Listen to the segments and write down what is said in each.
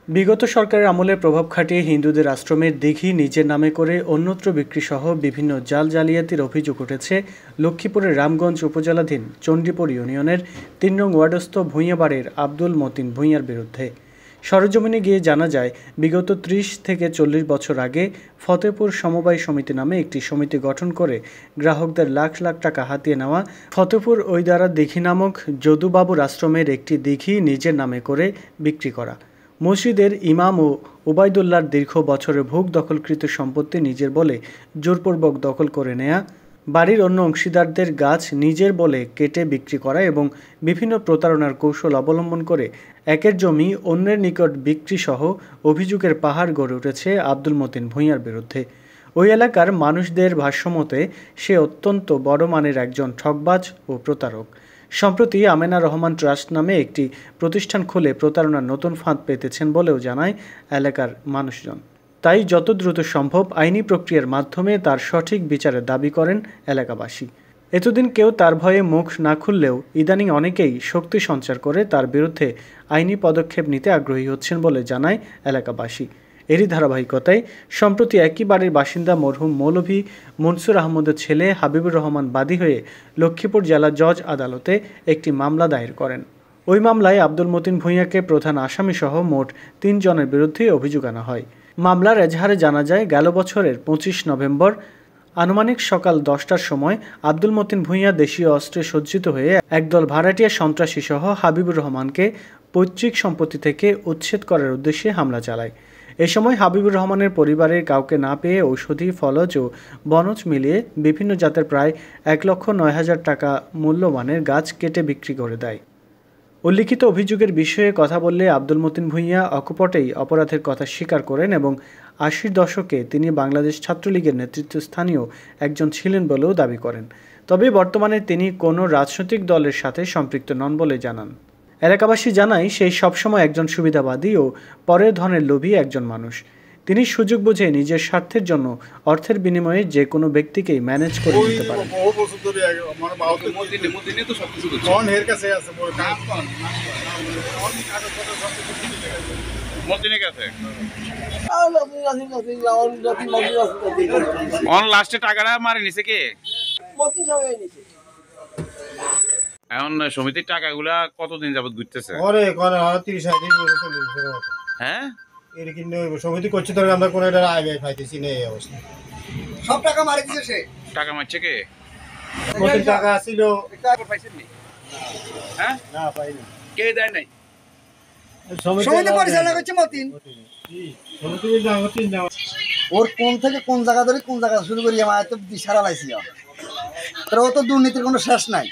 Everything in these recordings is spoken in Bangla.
বিগত সরকারের আমলে প্রভাব খাটিয়ে হিন্দুদের আশ্রমের দিঘি নিজের নামে করে অন্যত্র বিক্রিসহ বিভিন্ন জাল জালিয়াতির অভিযোগ উঠেছে লক্ষ্মীপুরের রামগঞ্জ উপজেলাধীন চণ্ডীপুর ইউনিয়নের ৩ নং ওয়ার্ডস্থ ভূঁইয়াবাড়ির আব্দুল মতিন ভূঁইয়ার বিরুদ্ধে। সরেজমিনে গিয়ে জানা যায়, বিগত ৩০ থেকে ৪০ বছর আগে ফতেপুর সমবায় সমিতি নামে একটি সমিতি গঠন করে গ্রাহকদের লাখ লাখ টাকা হাতিয়ে নেওয়া ফতেপুর ওইদারা দিঘি নামক যদুবাবুর আশ্রমের একটি দিঘি নিজের নামে করে বিক্রি করা, মসজিদের ইমাম ও ওবায়দুল্লাহর দীর্ঘ বছরের ভোগ দখলকৃত সম্পত্তি নিজের বলে জোরপূর্বক দখল করে নেয়া, বাড়ির অন্য অংশীদারদের গাছ নিজের বলে কেটে বিক্রি করা এবং বিভিন্ন প্রতারণার কৌশল অবলম্বন করে একের জমি অন্যের নিকট বিক্রিসহ অভিযোগের পাহাড় গড়ে উঠেছে আব্দুল মতিন ভূঁইয়ার বিরুদ্ধে। ওই এলাকার মানুষদের ভাষ্যমতে সে অত্যন্ত বড় মানের একজন ঠকবাজ ও প্রতারক। সম্প্রতি আমেনা রহমান ট্রাস্ট নামে একটি প্রতিষ্ঠান খুলে প্রতারণার নতুন ফাঁদ পেতেছেন বলেও জানায় এলাকার মানুষজন। তাই যত দ্রুত সম্ভব আইনি প্রক্রিয়ার মাধ্যমে তার সঠিক বিচারের দাবি করেন এলাকাবাসী। এতদিন কেউ তার ভয়ে মুখ না খুললেও ইদানিং অনেকেই শক্তি সঞ্চার করে তার বিরুদ্ধে আইনি পদক্ষেপ নিতে আগ্রহী হচ্ছেন বলে জানায় এলাকাবাসী। এরই ধারাবাহিকতায় সম্প্রতি একই বাড়ির বাসিন্দা মরহুম মৌলভী মনসুর আহমদের ছেলে হাবিবুর রহমান বাদী হয়ে লক্ষ্মীপুর জেলা জজ আদালতে একটি মামলা দায়ের করেন। ওই মামলায় আব্দুল মতিন ভূঁইয়াকে প্রধান আসামিসহ মোট ৩ জনের বিরুদ্ধে অভিযোগ আনা হয়। মামলার এজাহারে জানা যায়, গেল বছরের ২৫ নভেম্বর আনুমানিক সকাল ১০টার সময় আব্দুল মতিন ভূঁইয়া দেশীয় অস্ত্রে সজ্জিত হয়ে একদল ভাড়াটিয়া সন্ত্রাসীসহ হাবিবুর রহমানকে পৈতৃক সম্পত্তি থেকে উচ্ছেদ করার উদ্দেশ্যে হামলা চালায়। এ সময় হাবিবুর রহমানের পরিবারের কাউকে না পেয়ে ঔষধি, ফলজ ও বনজ মিলিয়ে বিভিন্ন জাতের প্রায় ১,৯,০০০ টাকা মূল্যমানের গাছ কেটে বিক্রি করে দেয়। উল্লিখিত অভিযোগের বিষয়ে কথা বললে আব্দুল মতিন ভূঁইয়া অকপটেই অপরাধের কথা স্বীকার করেন এবং ৮০ দশকে তিনি বাংলাদেশ ছাত্রলীগের নেতৃত্বস্থানীয় একজন ছিলেন বলেও দাবি করেন। তবে বর্তমানে তিনি কোনো রাজনৈতিক দলের সাথে সম্পৃক্ত নন বলে জানান। এলাকাবাসী জানায়, সেই সবসময় একজন সুবিধাবাদী ও পরের ধনের লোভী একজন মানুষ। তিনি সুযোগ বুঝে নিজের স্বার্থের জন্য অর্থের বিনিময়ে যে কোনো ব্যক্তিকেই ম্যানেজ করে দিতে পারেন। এখন সমিতির টাকাগুলা কতদিন যাবত ঘুরতেছে? হ্যাঁ, সমিতি করছে তো আমরা কোনো আয় ব্যয় পাইতেছি না, এই অবস্থা। সব টাকা মারি দিছে সে। টাকা মারছে কে? কত টাকা ছিল? হ্যাঁ, না পাইনি। কে দেয় নাই? সমিতি পরিচালনা করছে মতিন। সমিতি ওর কোন থেকে কোন জায়গা ধরে কোন জায়গা শুরু করি আমার তো দিশারা লাইছি। তারা ও তো দুর্নীতির কোনো শেষ নাই।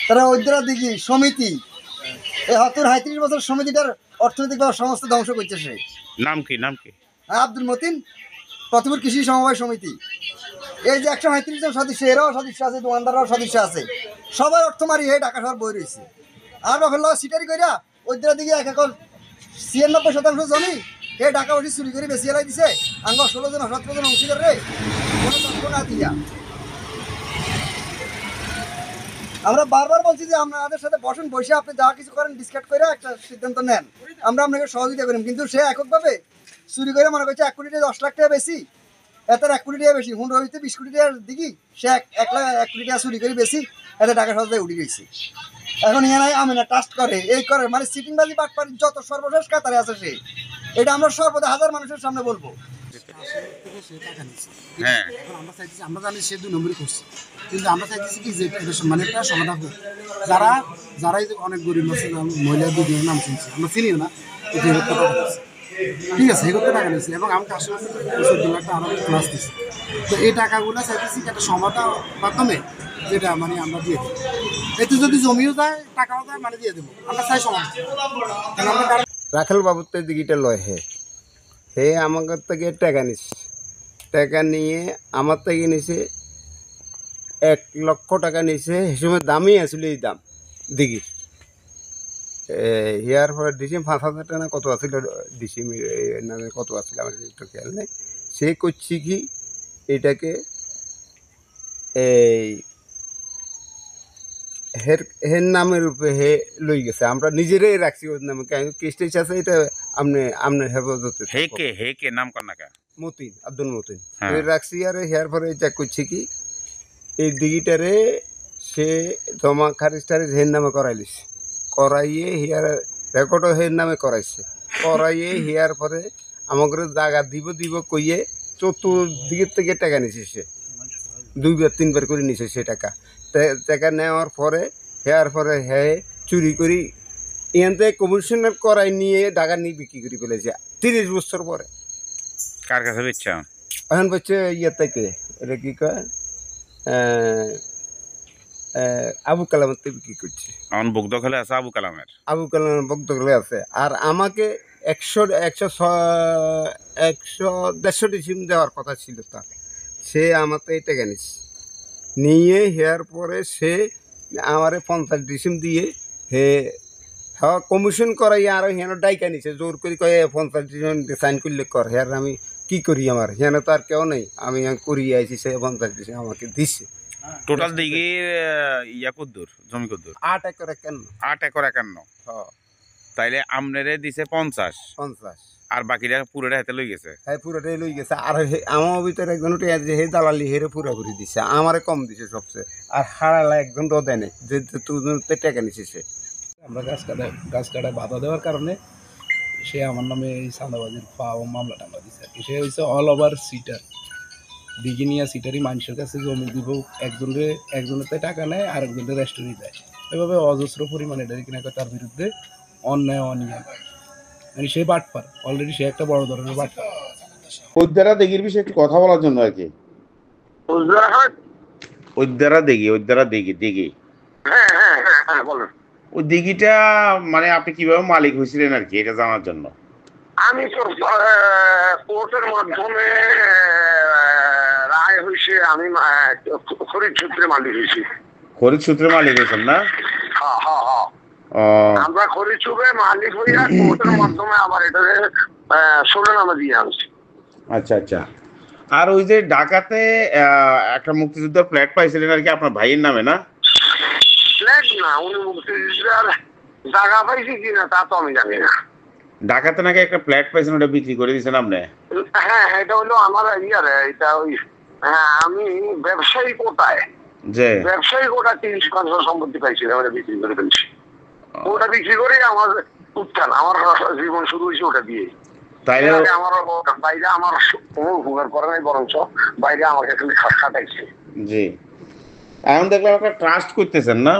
তারা ওইদারা দিঘি সমিতি এই ৩৫ বছর সমিতিটার অর্থনৈতিক সমস্ত ধ্বংস করছে সে। নাম কি? নাম কি? আব্দুল মতিন, ফতেপুর কৃষি সমবায় সমিতি। এই যে ১৩৫ জন সদস্য, এরাও সদস্য আছে, দোকানদাররাও সদস্য আছে, সবাই অর্থ মারি এই ঢাকা শহর বই রয়েছে। আর বাপের লোক সিটারি কইরা ওইদারা দিকে ৯৬% জমি এই ঢাকা বসে চুরি করে বেশি এলাই দিছে। আঙ্গ ১৬ জন ১৭ জন অংশীদার রে কোনো তথ্য না দিয়া। আমরা বারবার বলছি যে আমাদের সাথে বসেন, বসে আপনি যা কিছু করেন ডিসকাস করে একটা সিদ্ধান্ত নেন, আমরা আপনাকে সহযোগিতা করি। কিন্তু সে এককভাবে চুরি করে মনে করছে ১ কোটি টাকা ১০ লাখ টাকা বেশি, এত ১ কোটি টাকা বেশি, হুন্ডা হইতে ২০ কোটি টাকার দিকে সে ১ কোটি টাকা চুরি করে বেশি, এত টাকা সহজে উঠে গেছে। এখন এনাই আমেনা ট্রাস্ট করে, এই করে, মানে সিটিংবাজি বাটপাড়ি যত সর্বশেষ কাতারে আছে সে। এটা আমরা সর্বদা হাজার মানুষের সামনে বলবো। হ্যাঁ, আমরা জানি সে ২ নম্বরই করছে, কিন্তু আমরা চাইতেছি কি যে মানে একটা সমাধান হোক। যারাই অনেক গরিব আছে, মহিলা দুজনের নাম শুনছি, আমরা চিনিও না, ঠিক আছে, এগুলো টাকা নিয়েছি এবং আমাকে আসলে ১৪ লাখ টাকা ক্লাস দিচ্ছি। তো এই টাকাগুলো চাইতেছি একটা সমাধান মাধ্যমে, যেটা মানে আমরা দিয়ে দিই। এতে যদি জমিও যায়, টাকাও যায়, মানে দিয়ে দেবো। আমরা চাই সমাধান। রাখাল বাবুর তো দিঘিটা লয় হে আমার থেকে টাকা নিচ্ছে, টাকা নিয়ে আমার থেকে নিছে ১ লক্ষ টাকা নিছে। সে সময় দামই আসলে এই দাম দিঘির। ইয়ার পরে ডিসি ৫,০০০ টাকা কত আছিল, ডিসি নামে কত আছিল আমার একটু খেয়াল নেই। সে করছি কি এটাকে এই হের নামের উপরে হে লই গেছে, আমরা নিজেরাই রাখছি ওর নামে। কেস টেস আছে, এটা আপনার হেফাজতে থাকবো। হে কে নাম কর না কা মতিন, আব্দুল মতিন হ্যাঁ। এই রাখছি। আর হেয়ার পরে যা করছে কি এই দিঘিটারে সে জমা খারিজ টারিজ হের নামে করাইলিস, করাইয়ে হিয়ার রেকর্ডও হের নামে করাইয়ে হিয়ার পরে আমাকে জায়গা দিব কইয়ে চতুর্দিকের থেকে টাকা নিছে সে, 2-3 বার করে নিছে সে টাকা নেওয়ার পরে হেয়ার পরে হে চুরি করি এখান থেকে কমিশনার করাই নিয়ে টাকা নিয়ে বিক্রি করে ফেলেছে 30 বছর পরে। কার কাছে বেচছা এখন বলছে ইয়ে থেকে এটা কি কয় আবু কালামের থেকে বিক্রি করছে। আমার বুক দখলে আছে আবু কালামের। আবু কালামের বক্তব্য আছে। আর আমাকে 100-150 ডিসিম দেওয়ার কথা ছিল তার, সে আমার তো এই টাকা নিয়ে হেয়ার পরে সে আমারে 50 ডিসিম দিয়ে হে হ্যাঁ কমিশন করাই আর হেন ডাইকা নিছে জোর করে কয়ে 50 ডিসিম সাইন করলে কর। হেয়ার আমি কি করি, আমার হেন তো আর কেউ নেই, আমি করিয়ে আইছি, সে 50 ডিসিম আমাকে দিছে। টোটাল দিঘির ইয়া কদ্দুর জমি কদ্দুর 8 একর 51। 8 একর 51। হ্যাঁ তাইলে আমনেরে দিছে 50 আর বাকিরা পুরোটা হাতে লই গেছে। হ্যাঁ পুরোটাই লই গেছে। আর আমার ভিতরে একজন উঠে আছে, হে দালালি হেরে পুরাপুরি দিছে, আমারে কম দিছে সবচেয়ে। আর হারালা একজন তো দেয় নাই, যে তুই টাকা নিছে সে। আমরা গাছ কাটায় বাধা দেওয়ার কারণে সে আমার নামে এই চাঁদাবাজির মামলাটা আমরা দিচ্ছে আর কি। সে হচ্ছে অল ওভার সিটার, দিঘিনিয়া সিটারই মানুষের কাছে জমি দিব, একজনের টাকা নেয় আর একজনের রেস্টুরি দেয়, এভাবে অজস্র পরিমাণে এটা কিনা তার বিরুদ্ধে অন্যায় অনিয়ম, মানে সে বাটপার, অলরেডি সে একটা বড় ধরনের বাটপার। ওইদ্দারা দিঘির বিষয়ে একটু কথা বলার জন্য আর কি। ওইদ্দারা দিঘি বলুন। ওই দিঘিটা মানে আপনি কিভাবে মালিক হয়েছিলেন আর কি, এটা জানার জন্য। আমি তো কোর্টের মাধ্যমে রায় হয়েছে, আমি খরিদ সূত্রে মালিক হয়েছি। খরিদ সূত্রে মালিক হয়েছেন না? আমরা খরিদ সূত্রে মালিক হইয়া কোর্টের মাধ্যমে আবার এটা শিরোনামা দিয়ে আনছি। আচ্ছা। আর ওই যে ঢাকাতে একটা মুক্তিযোদ্ধার ফ্ল্যাট পাইছিলেন আর কি আপনার ভাইয়ের নামে, না? ফ্ল্যাট না, উনি মুক্তিযোদ্ধার জায়গা পাইছি কিনা তা তো আমি জানি না। ঢাকাতে নাকি একটা ফ্ল্যাট পাইছেন, ওটা বিক্রি করে দিয়েছেন আপনি? হ্যাঁ, এটা হলো আমার এটা ওই আমি ব্যবসায়ী কোটায়, ব্যবসায়ী কোটা 3 শতাংশ সম্পত্তি পাইছিলাম, ওটা বিক্রি করে ফেলছি। ওটা বিক্রি করে আমার উত্থান, আমার জীবন শুরু হয়েছে ওটা দিয়ে। তাইলে আমার বাইরে আমার কোনো উপকার করে নাই, বরঞ্চ বাইরে আমাকে খালি খাটাইছে। জি, এখন দেখলাম একটা ট্রাস্ট করতেছেন, না?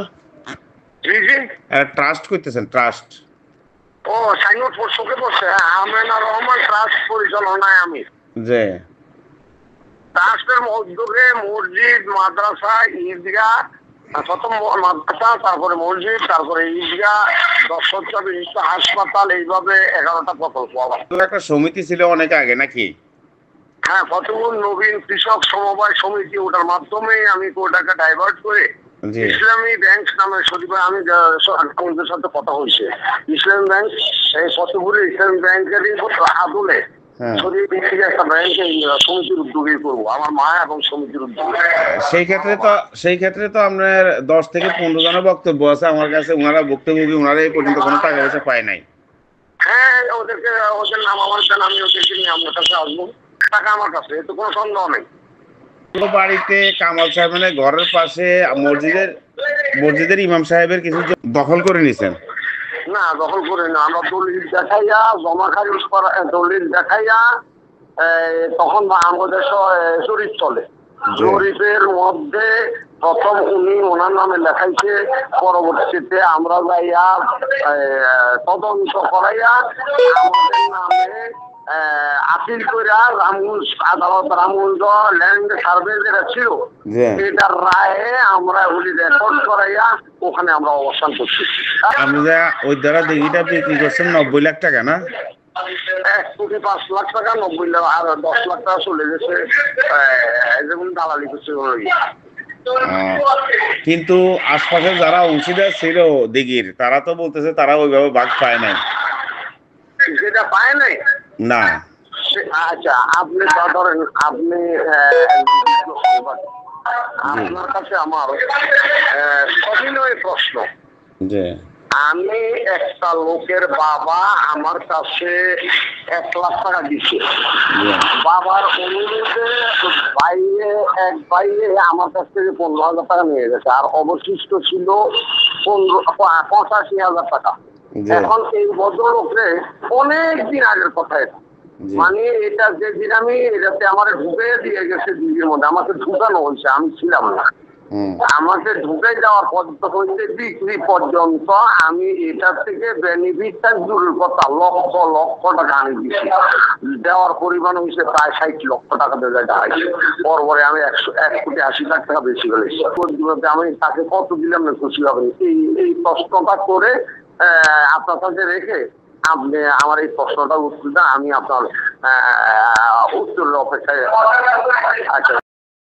ট্রাস্ট করতেছেন, ট্রাস্ট। ও সাইনবোর্ড চোখে পড়ছে, আমেনা রহমান ট্রাস্ট পরিচালনায় আমি। জি, ট্রাস্টের উদ্যোগে মসজিদ, মাদ্রাসা, ঈদগাহ, প্রথম মাদ্রাসা, তারপরে মসজিদ, তারপরে ঈদগাহ, 10 বিশিষ্ট হাসপাতাল, এইভাবে 11টা প্রকল্প। একটা সমিতি ছিল অনেক আগে নাকি? হ্যাঁ, ফতেহুল নবীন কৃষক সমবায় সমিতি, ওটার মাধ্যমে আমি ওটাকে ডাইভার্ট করে ইসলামী ব্যাংক নামে আমি সাথে কথা হয়েছে। ইসলামী ব্যাংক, এই ফতেহুলের ইসলামী ব্যাংকের আদলে একটা ব্যাংকে সমিতির উদ্যোগে করবো, আমার মা এবং সমিতির উদ্যোগে। সেই ক্ষেত্রে তো আপনার 10 থেকে 15 জনের বক্তব্য আছে আমার কাছে, ওনারা ভুক্তভোগী, ওনারা এই পর্যন্ত কোনো টাকা পয়সা পায় নাই। হ্যাঁ, ওদের নাম আমার দেন, আমি ওদেরকে নিয়ে আপনার কাছে আসবো, টাকা আমার কাছে, এতে কোনো সন্দেহ নেই। বাড়িতে কামাল সাহেব মানে ঘরের পাশে মসজিদের ইমাম সাহেবের কিছু দখল করে নিছেন? না, দখল করে না, আমরা দলিল দেখাইয়া জমা খারিজ করা, দলিল দেখাইয়া তখন আমাদের জরিপ চলে। জরিপের মধ্যে প্রথম উনি ওনার নামে লেখাইছে, পরবর্তীতে আমরা যাইয়া তদন্ত করাইয়া আমাদের নামে আপিল করে রামগঞ্জ আদালত, রামগঞ্জ ল্যান্ড সার্ভে যেটা ছিল, এটার রায়ে আমরা ওই রেকর্ড করাইয়া ওখানে আমরা অবস্থান করছি। আপনি যা ওই দ্বারা দিঘিটা বিক্রি করছেন 90 লাখ টাকা, না? 1,05,00,000 টাকা, 90 লাখ, আর 10 লাখ টাকা চলে গেছে যেমন দালালি করছে। কিন্তু আশপাশে যারা অংশীদার ছিল দিঘির, তারা তো বলতেছে তারা ওইভাবে ভাগ পায় নাই। যেটা পায় নাই না। আচ্ছা, আপনি ধরেন আপনি আপনার কাছে আমার সবিনয় প্রশ্ন, আমি একটা লোকের বাবা আমার কাছে 1 লাখ টাকা দিচ্ছে। বাবার অনুরোধে এক ভাইয়ে আমার কাছ থেকে 15,000 টাকা নিয়ে গেছে, আর অবশিষ্ট ছিল 85,000 টাকা। এখন এই ভদ্রলোকে অনেক দিন আগের কথা এটা, মানে এটা যেদিন আমি এটাতে আমার ঢুকে দিয়ে গেছে দিদির মধ্যে, আমাকে ঢুকানো হয়েছে, আমি ছিলাম না। আমাকে ঢুকে যাওয়ার পর্যন্ত হইতে বিক্রি পর্যন্ত আমি এটা থেকে বেনিফিটটা দূরের কথা লক্ষ লক্ষ টাকা আমি দিচ্ছি। দেওয়ার পরিমাণ হয়েছে প্রায় 60 লক্ষ টাকা দেওয়া যায়। পরে আমি 1,80,00,000 টাকা বেশি ফেলেছি। আমি তাকে কত দিলাম না খুশি হবেন, এই প্রশ্নটা করে আপনার কাছে রেখে আপনি আমার এই প্রশ্নটা উত্তর দেন, আমি আপনার উত্তরের অপেক্ষায়। আচ্ছা।